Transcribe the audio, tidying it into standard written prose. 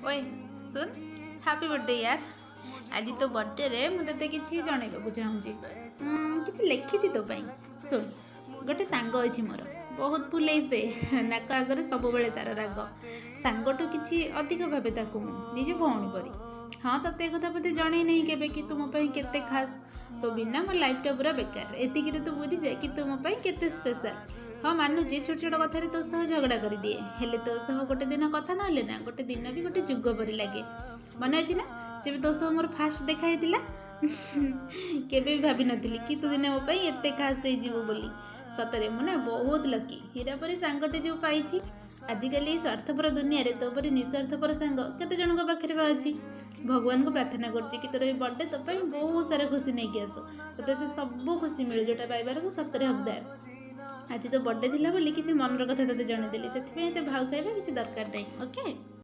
ओए सुन happy birthday यार। आज तो बर्थडे रे मुझे किसी जनइबा चाहूँगी किसी लिखी तो सुन गोटे सांग अच्छी मोर बहुत भूल दे नाक आगे सब तार राग सांगठू कि अधिक भावे निज भौणी परी। हाँ तते कथा बोधे जन नहीं के कि तुम के खास तो बिना मो लाइफटा पूरा बेकार एतिक तो बुझी जाए कि तुम के स्पेशल। हाँ मानुची छोट छोट कथार तो सह झगड़ा कर दिए हेले तो सह गोटे दिन कथा ना ना गोटे दिन भी गोटे जुग परी लगे। मन अच्छी ना जब तो सह मोर फास्ट देखाई केबे भी भाभी नथिली कि तू दिन मो एत खास बोली। सतरे मुझे बहुत लकी हीरा परी सांगटे जो पाई। आजिकल स्वार्थपर दुनिया रे तो परी निस्वार्थपर सांग केते जन पाखे अच्छी। भगवान को प्रार्थना करुच्ची कि तोर बर्थडे तो बहुत सारा खुशी नहीं कि आसो तो से सब खुशी मिले जोटा पाइबार तो सतरे हकदार। आज तो बर्थडे थिला बोली किसी मनर कथा तोते जनईदेली से भाव खाइबा किसी दरकार नहीं। ओके।